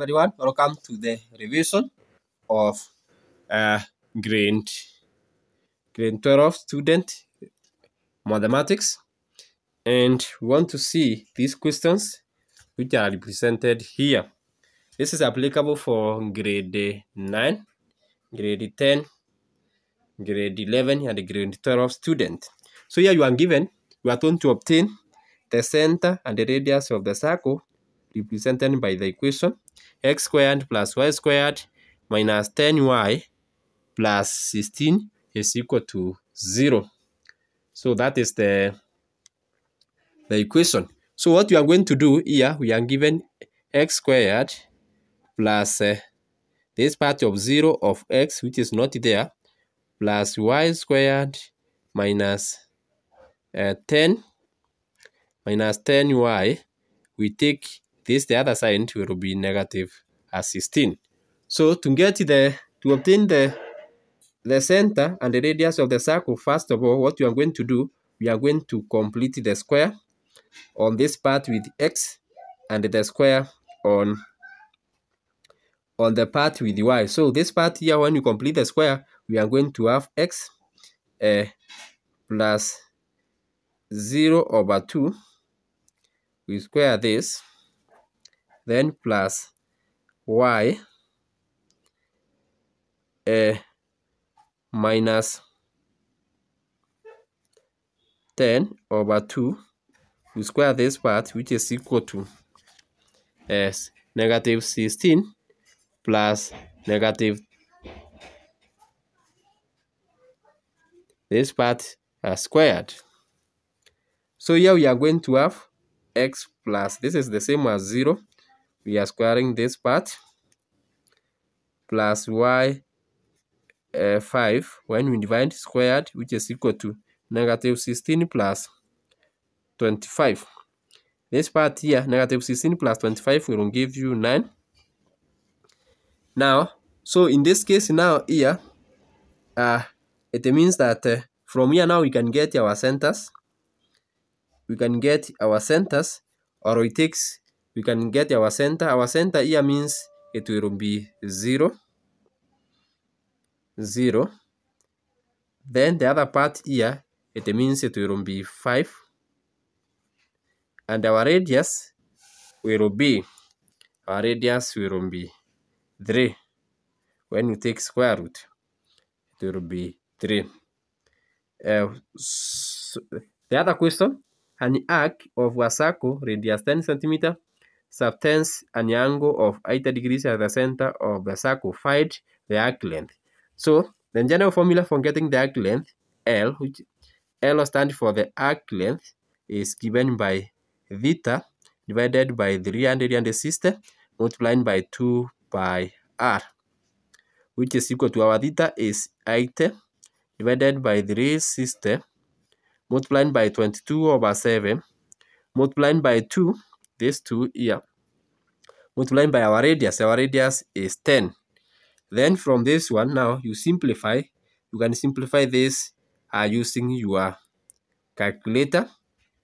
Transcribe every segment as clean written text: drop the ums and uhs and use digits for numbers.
Everyone, welcome to the revision of grade 12 student mathematics, and we want to see these questions which are represented here. This is applicable for grade 9, grade 10, grade 11, and grade 12 student. So here you are told to obtain the center and the radius of the circle represented by the equation x squared plus y squared minus 10y plus 16 is equal to 0. So that is the equation. So what we are going to do here, we are given x squared plus this part of 0 of x, which is not there, plus y squared minus 10 minus 10y. We take this, the other side will be negative 16. So to obtain the center and the radius of the circle, first of all, what we are going to do, we are going to complete the square on this part with x and the square on the part with y. So this part here, when you complete the square, we are going to have x plus 0/2. We square this, then plus y minus 10/2. We square this part, which is equal to negative 16 plus negative this part squared. So here we are going to have x plus, this is the same as 0. We are squaring this part, plus y 5 when we divide squared, which is equal to negative 16 plus 25. This part here, negative 16 plus 25, will give you 9. Now, so in this case now here, it means that from here now we can get our centers. We can get our centers, or we can get our center. Our center here means it will be 0, 0. Then the other part here, it means it will be 5. And our radius will be 3. When you take square root, it will be 3. So the other question, an arc of a circle radius 10 cm subtends an angle of 80 degrees at the center of the circle. Find the arc length. So the general formula for getting the arc length, L, which L stands for the arc length, is given by theta divided by 360 multiplied by 2 by r, which is equal to, our theta is 80 divided by 360 multiplied by 22/7 multiplied by 2, this 2 here, multiplied by our radius. Our radius is 10. Then from this one, now you simplify. You can simplify this using your calculator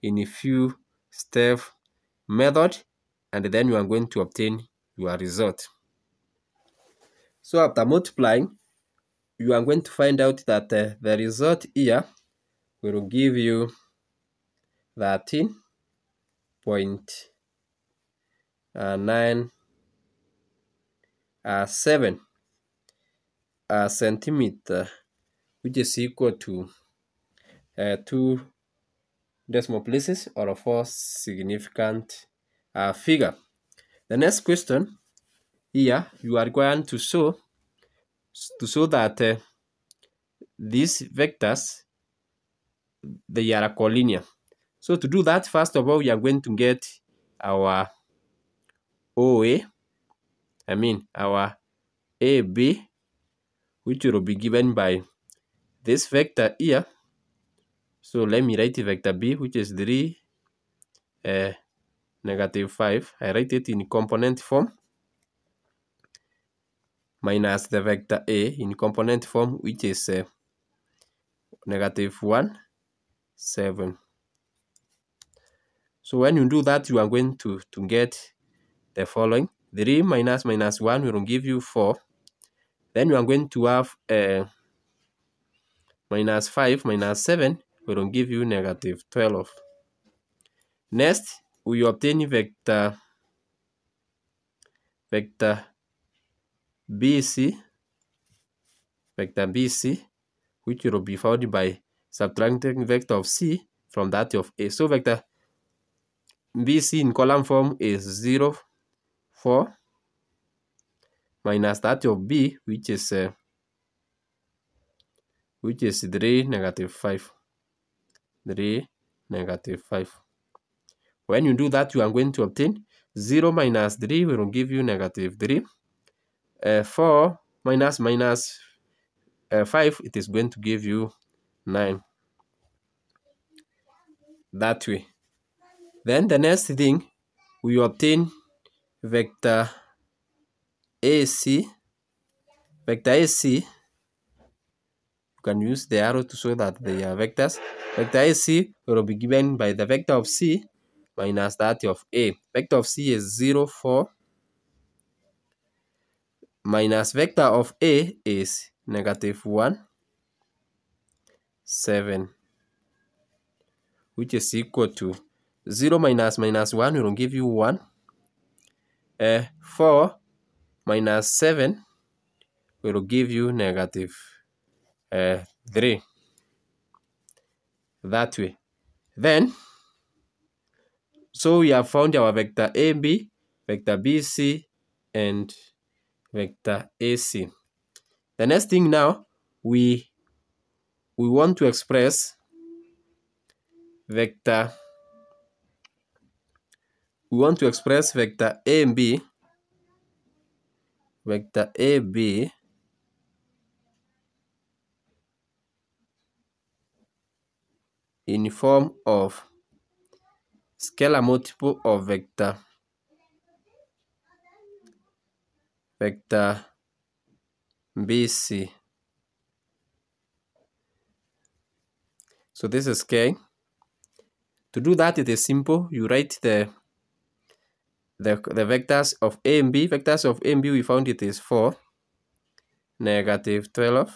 in a few step method, and then you are going to obtain your result. So after multiplying, you are going to find out that the result here will give you 13.97 centimeter, which is equal to 2 decimal places or 4 significant figure. The next question here, you are going to show that these vectors, they are collinear. So to do that, first of all, we are going to get our OA, our AB, which will be given by this vector here. So let me write vector B, which is 3, negative 5. I write it in component form, minus the vector A in component form, which is negative 1, 7. So when you do that, you are going to get the following. 3 minus 1 will give you 4. Then you are going to have minus 5 minus 7 will give you negative 12. Next, we obtain vector BC, which will be found by subtracting vector of C from that of A. So vector BC in column form is 0, 4 minus that of B, which is 3, negative 5. 3, negative 5. When you do that, you are going to obtain 0 minus 3 will give you negative 3. 4 minus 5, it is going to give you 9. That way. Then the next thing, we obtain vector AC. Vector AC, you can use the arrow to show that they are vectors. Vector AC will be given by the vector of C minus that of A. Vector of C is 0, 4. Minus vector of A is negative 1, 7. Which is equal to 0 minus 1 will give you 1. 4 minus 7 will give you negative 3. That way. Then, so we have found our vector AB, vector BC, and vector AC. The next thing now, we want to express vector AB, in form of scalar multiple of vector BC. So this is K. To do that, it is simple. You write the vectors of A and B. Vectors of A and B, we found it is 4, negative 12.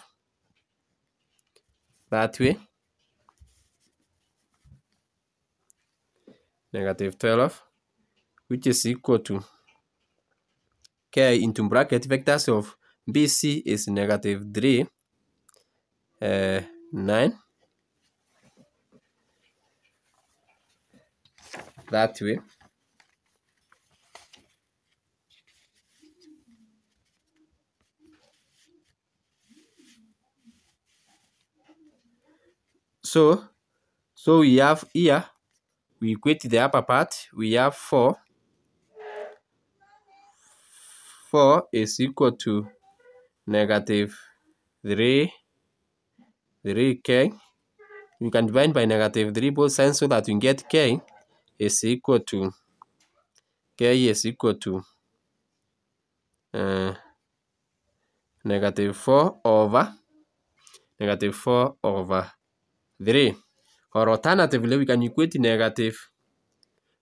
That way. Negative 12, which is equal to K into bracket. Vectors of BC is negative 3, 9. That way. So we have here, we equate the upper part, we have 4. 4 is equal to negative 3, 3K. You can divide by negative 3 both sides so that you get K is equal to negative 4 over 3. Or alternatively, we can equate negative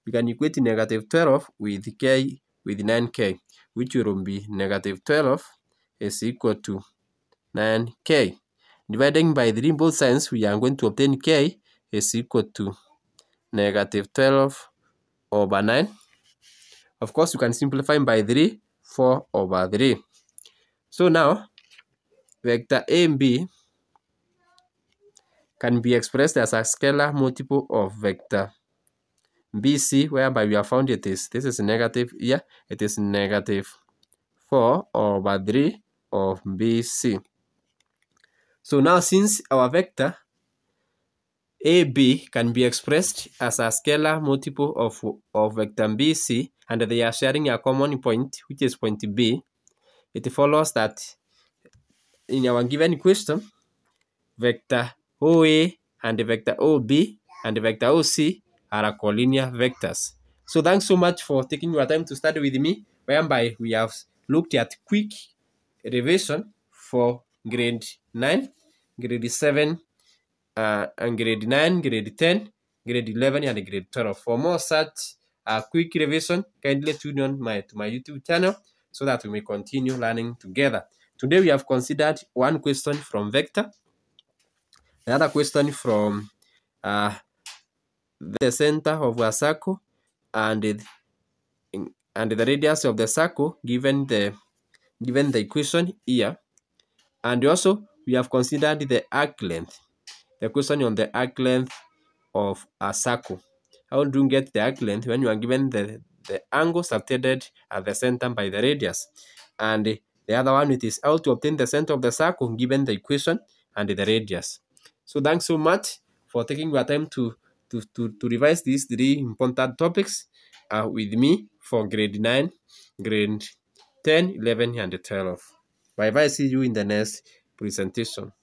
12 with K with 9K, which will be negative 12 is equal to 9K. Dividing by 3 both sides, we are going to obtain K is equal to negative 12 over 9. Of course, you can simplify by 3, 4 over 3. So now, vector A and B can be expressed as a scalar multiple of vector BC, whereby we have found this is negative here, it is negative 4 over 3 of BC. So now, since our vector AB can be expressed as a scalar multiple of vector BC, and they are sharing a common point, which is point B, it follows that in our given question, vector OA and the vector OB and the vector OC are collinear vectors. So thanks so much for taking your time to study with me, whereby we have looked at quick revision for grade 9, grade 7, and grade 9, grade 10, grade 11, and grade 12. For more such a quick revision, kindly tune on to my YouTube channel so that we may continue learning together. Today we have considered one question from vector, another question from the center of a circle, and the radius of the circle given the equation here. And also we have considered the arc length, the question on the arc length of a circle. How do you get the arc length when you are given the angle subtended at the center by the radius? And the other one, it is how to obtain the center of the circle given the equation and the radius. So thanks so much for taking your time to revise these three important topics with me for grade 9, grade 10, 11, and 12. Bye bye. See you in the next presentation.